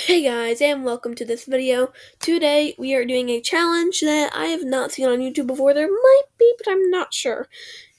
Hey guys, and welcome to this video. Today we are doing a challenge that I have not seen on YouTube before. There might be, but I'm not sure.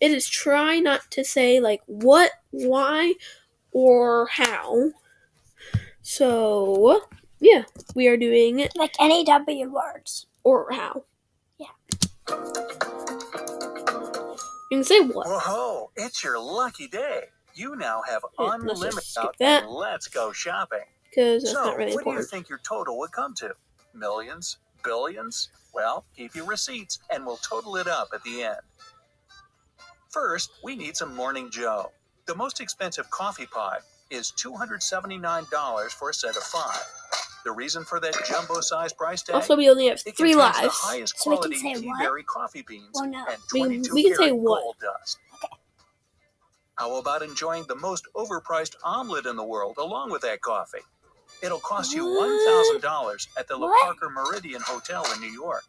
It is try not to say like what, why, or how. So, yeah, we are doing Like any W words. or how. Yeah. You can say what. Whoa, it's your lucky day. You now have Yeah, let's unlimited just skip out that. and let's go shopping. Because that's So, not really what do you important. think your total would come to? Millions? Billions? Well, keep your receipts and we'll total it up at the end. First, we need some Morning Joe. The most expensive coffee pot is $279 for a set of 5. The reason for that jumbo-sized price tag? Also, we only have It 3 contains the lives. highest So we can quality say tea what? berry coffee beans Well, no. and We 22 can say karat what? gold dust. Okay. How about enjoying the most overpriced omelet in the world along with that coffee? It'll cost you $1,000 at the La What? Parker Meridian Hotel in New York.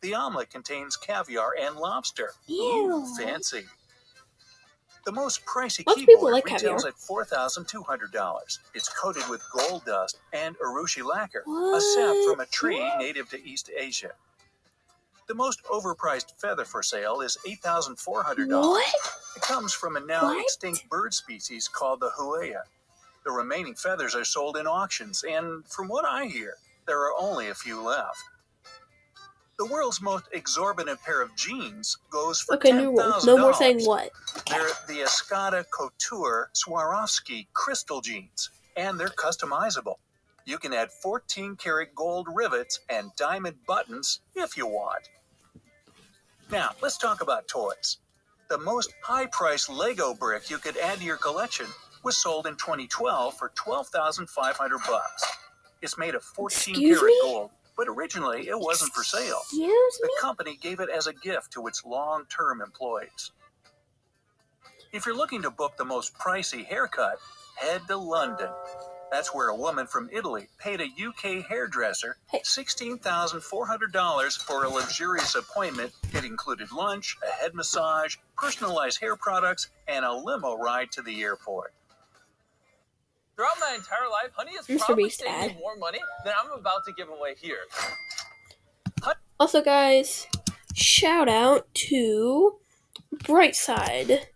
The omelet contains caviar and lobster. Ew. Ooh, fancy. The most pricey Lots of people keyboard like retails caviar. at $4,200. It's coated with gold dust and urushi lacquer, a What? sap from a tree native to East Asia. The most overpriced feather for sale is $8,400. What? It comes from a now What? extinct bird species called the huia. The remaining feathers are sold in auctions, and from what I hear, there are only a few left. The world's most exorbitant pair of jeans goes for Okay, new rule. No more saying what. They're the Escada Couture Swarovski crystal jeans, and they're customizable. You can add 14-karat gold rivets and diamond buttons if you want. Now, let's talk about toys. The most high-priced Lego brick you could add to your collection was sold in 2012 for $12,500. It's made of 14-karat gold, but originally it wasn't for sale. Excuse The me? company gave it as a gift to its long-term employees. If you're looking to book the most pricey haircut, head to London. That's where a woman from Italy paid a UK hairdresser $16,400 for a luxurious appointment. It included lunch, a head massage, personalized hair products, and a limo ride to the airport. Throughout my entire life, Honey has Mr. probably Beast saved ad. me more money than I'm about to give away here. Also, guys, shout out to Brightside,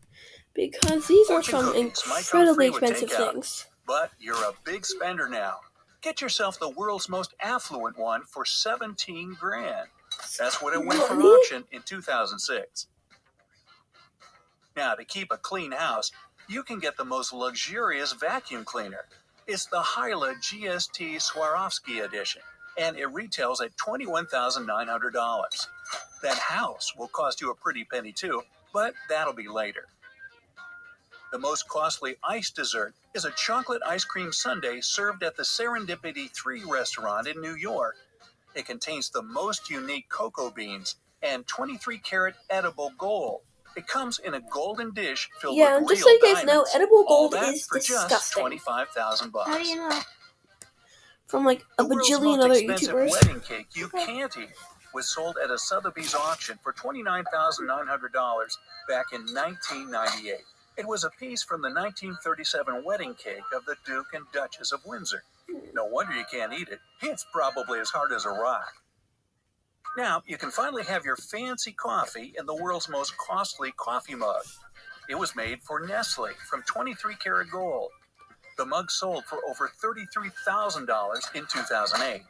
because these are Fortune some cookies might come incredibly free with expensive takeout. things. But you're a big spender now. Get yourself the world's most affluent one for 17 grand. That's what it went for auction in 2006. Now, to keep a clean house, you can get the most luxurious vacuum cleaner. It's the Hyla GST Swarovski edition, and it retails at $21,900. That house will cost you a pretty penny too, but that'll be later. The most costly ice dessert is a chocolate ice cream sundae served at the Serendipity 3 restaurant in New York. It contains the most unique cocoa beans and 23-karat edible gold. It comes in a golden dish filled with real just so you guys know, diamonds. edible All gold that is for just disgusting. $25,000. How do you know? From like a The world's bajillion most other expensive YouTubers. wedding cake you can't eat was sold at a Sotheby's auction for $29,900 back in 1998. It was a piece from the 1937 wedding cake of the Duke and Duchess of Windsor. No wonder you can't eat it. It's probably as hard as a rock. Now, you can finally have your fancy coffee in the world's most costly coffee mug. It was made for Nestle from 23-karat gold. The mug sold for over $33,000 in 2008.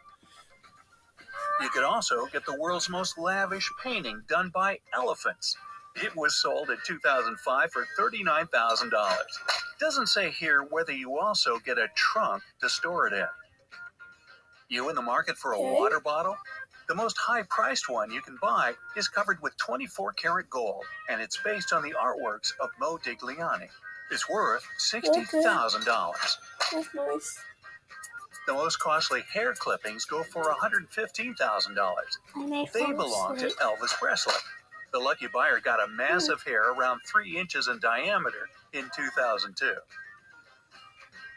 You could also get the world's most lavish painting done by elephants. It was sold in 2005 for $39,000. Doesn't say here whether you also get a trunk to store it in. You in the market for a water bottle? The most high-priced one you can buy is covered with 24-karat gold, and it's based on the artworks of Mo Digliani. It's worth $60,000. That's nice. The most costly hair clippings go for $115,000. They belong to Elvis Presley. The lucky buyer got a massive hair around 3 inches in diameter in 2002.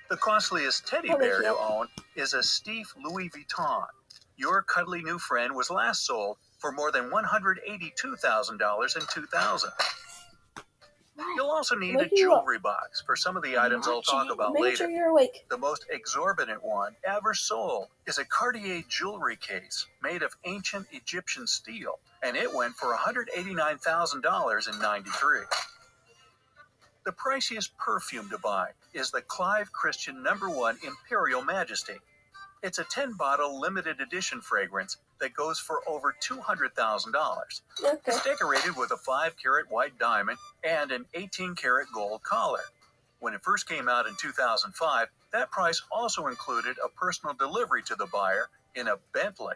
The costliest teddy bear to own is a Steve Louis Vuitton. Your cuddly new friend was last sold for more than $182,000 in 2000. You'll also need a Waking you up. jewelry box for some of the items I'll talk about Make later. sure you're awake. The most exorbitant one ever sold is a Cartier jewelry case made of ancient Egyptian steel, and it went for $189,000 in '93. The priciest perfume to buy is the Clive Christian No. 1 Imperial Majesty. It's a 10-bottle limited edition fragrance that goes for over $200,000. Okay. It's decorated with a 5-carat white diamond and an 18-carat gold collar. When it first came out in 2005, that price also included a personal delivery to the buyer in a Bentley.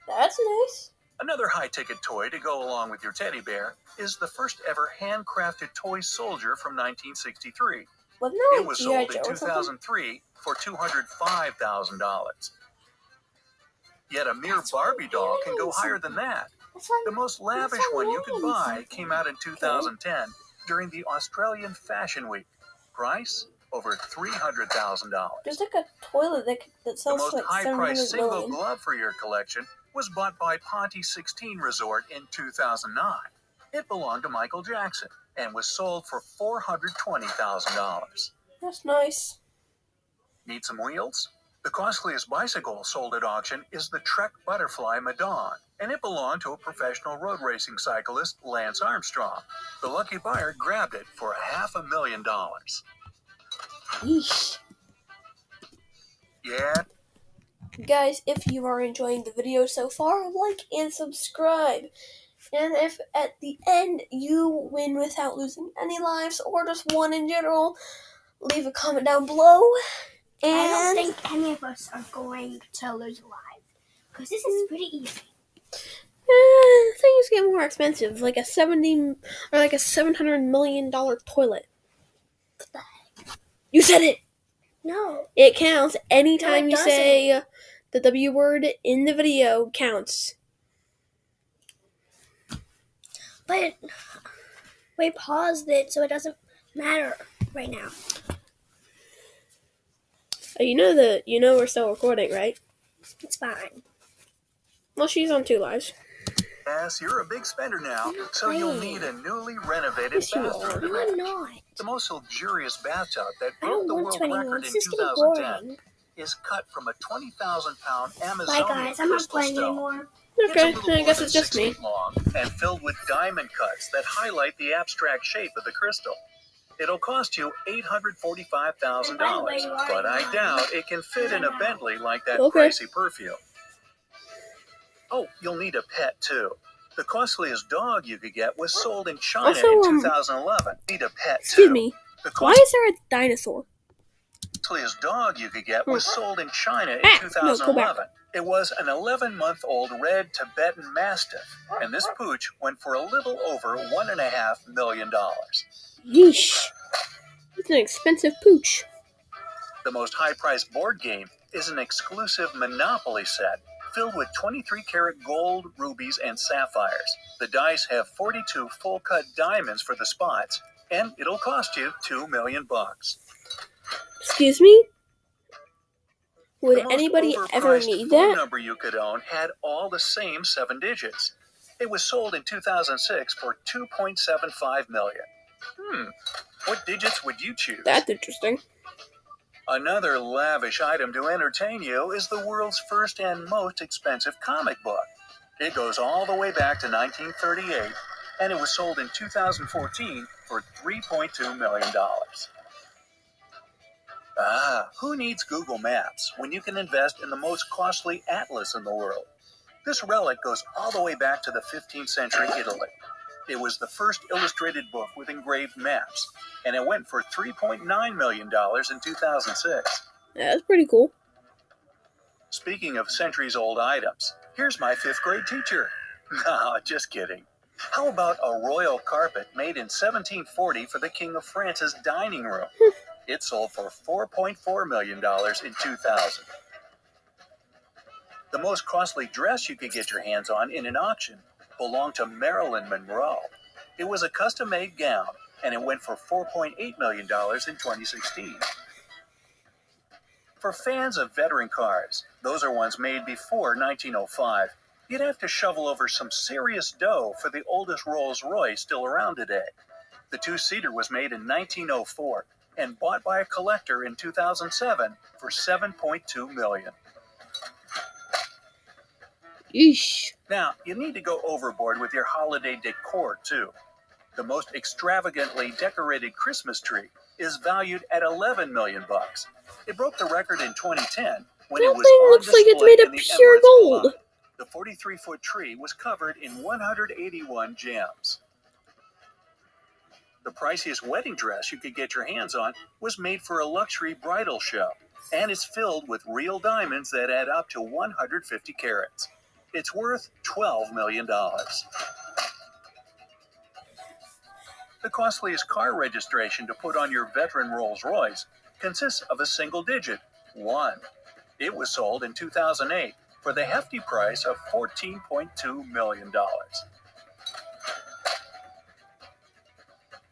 That's nice. Another high-ticket toy to go along with your teddy bear is the first ever handcrafted toy soldier from 1963. Wasn't that It like was G.I. sold Joe in or something? 2003 for $205,000. Yet a mere That's Barbie doll can go really higher than that. That's like The most lavish That's one you could really buy something. came out in 2010 during the Australian Fashion Week. Price? Over $300,000. There's like a toilet that The sells most for like high-priced 700 single million. glove for your collection was bought by Ponte 16 Resort in 2009. It belonged to Michael Jackson and was sold for $420,000. That's nice. Need some wheels? The costliest bicycle sold at auction is the Trek Butterfly Madon, and it belonged to a professional road racing cyclist, Lance Armstrong. The lucky buyer grabbed it for $500,000. Yeesh. Yeah, Guys, if you are enjoying the video so far, like and subscribe. And if at the end you win without losing any lives or just one in general, leave a comment down below. I don't And think any of us are going to lose alive. Because this is pretty easy. things get more expensive, like a $700 million toilet. What the heck? You said it. No. It counts anytime No, it you say the W word in the video counts. But we paused it so it doesn't matter right now. You know we're still recording, right? It's fine. Well, she's on 2 lives. yes, you're a big spender now, I'm not so you'll playing. need a newly renovated Yes, you bathroom are. to No, I'm match. not. The most luxurious bathtub that I broke don't the want world to anymore. record in This is getting 2010 boring. is cut from a 20,000-pound Bye, Amazonian guys. I'm not crystal playing stone. anymore. Okay, It's a little then I more guess than it's just 6 me. feet long and filled with diamond cuts that highlight the abstract shape of the crystal. It'll cost you $845,000, And by the way, you are but I lying. doubt it can fit in a Yeah. Bentley like that Okay. pricey perfume. Oh, you'll need a pet too. The costliest dog you could get was sold in China Also, in 2011. Need a pet Excuse too. me. The Why is there a dinosaur? costliest dog you could get was sold in China in Ah, no, go 2011. It was an 11-month-old red Tibetan Mastiff, and this pooch went for a little over $1.5 million. Yeesh. It's an expensive pooch. The most high-priced board game is an exclusive Monopoly set filled with 23-karat gold, rubies, and sapphires. The dice have 42 full-cut diamonds for the spots, and it'll cost you $2 million. Excuse me? Would The most anybody ever overpriced need phone that? number you could own had all the same 7 digits. It was sold in 2006 for $2.75 million. What digits would you choose? That's interesting. Another lavish item to entertain you is the world's first and most expensive comic book. It goes all the way back to 1938, and it was sold in 2014 for $3.2 million. Who needs Google Maps when you can invest in the most costly atlas in the world? This relic goes all the way back to the 15th century Italy. It was the first illustrated book with engraved maps, and it went for $3.9 million in 2006. Yeah, that's pretty cool. Speaking of centuries-old items, here's my 5th grade teacher. No, just kidding. How about a royal carpet made in 1740 for the King of France's dining room? It sold for $4.4 million in 2000. The most costly dress you could get your hands on in an auction belonged to Marilyn Monroe. It was a custom-made gown, and it went for $4.8 million in 2016. For fans of veteran cars, those are ones made before 1905, you'd have to shovel over some serious dough for the oldest Rolls-Royce still around today. The two-seater was made in 1904 and bought by a collector in 2007 for $7.2 million. Eesh. Now, you need to go overboard with your holiday decor, too. The most extravagantly decorated Christmas tree is valued at $11 million. It broke the record in 2010 when That it was thing on looks like it's display made of in the pure Emirates gold. Milan. The 43-foot tree was covered in 181 gems. The priciest wedding dress you could get your hands on was made for a luxury bridal show, and is filled with real diamonds that add up to 150 carats. It's worth $12 million. The costliest car registration to put on your veteran Rolls-Royce consists of a single digit, 1. It was sold in 2008 for the hefty price of $14.2 million.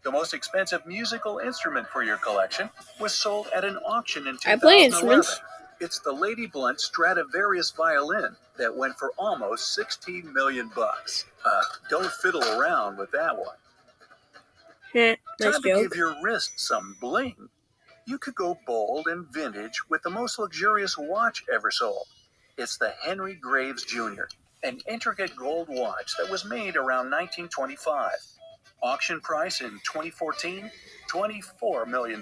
The most expensive musical instrument for your collection was sold at an auction in 2011. I play instruments. It's the Lady Blunt Stradivarius violin that went for almost $16 million. Don't fiddle around with that one. Nice Time to joke. give your wrist some bling. You could go bold and vintage with the most luxurious watch ever sold. It's the Henry Graves Jr., an intricate gold watch that was made around 1925. Auction price in 2014, $24 million.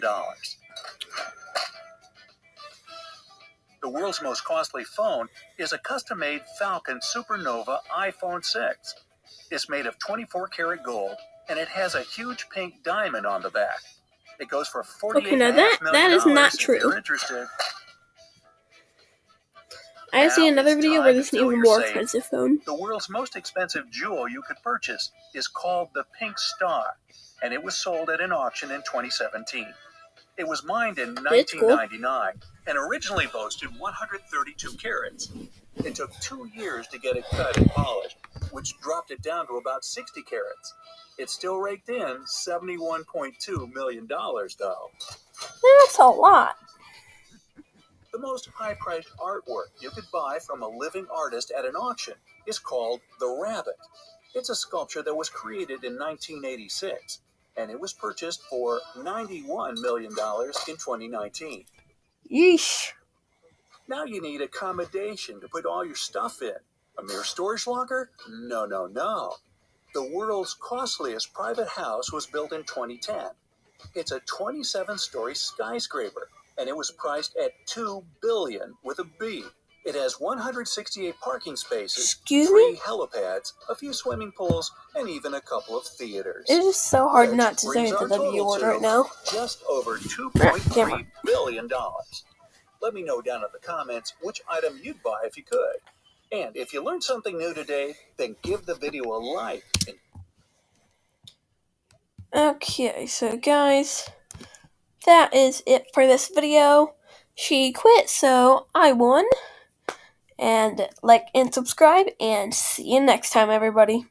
The world's most costly phone is a custom-made Falcon Supernova iPhone 6. It's made of 24-karat gold, and it has a huge pink diamond on the back. It goes for $48.5 Okay, now million. that is not if true. you're interested. I have seen Now another it's video time where to there's an fill even your more safe. expensive phone. The world's most expensive jewel you could purchase is called the Pink Star, and it was sold at an auction in 2017. It was mined in It's cool. 1999 and originally boasted 132 carats. It took 2 years to get it cut and polished, which dropped it down to about 60 carats. It still raked in $71.2 million, though. That's a lot. The most high-priced artwork you could buy from a living artist at an auction is called the Rabbit. It's a sculpture that was created in 1986, and it was purchased for $91 million in 2019. Yeesh. Now you need accommodation to put all your stuff in. A mere storage locker? No, no, no. The world's costliest private house was built in 2010. It's a 27-story skyscraper, and it was priced at $2 billion with a B. It has 168 parking spaces, Excuse 3 me? helipads, a few swimming pools, and even a couple of theaters. It is so hard Which not to say brings into our the total view word to right now. just over Camera. $2.3 billion. Let me know down in the comments which item you'd buy if you could. And if you learned something new today, then give the video a like. Okay, so guys, that is it for this video. She quit, so I won. And like and subscribe, and see you next time, everybody.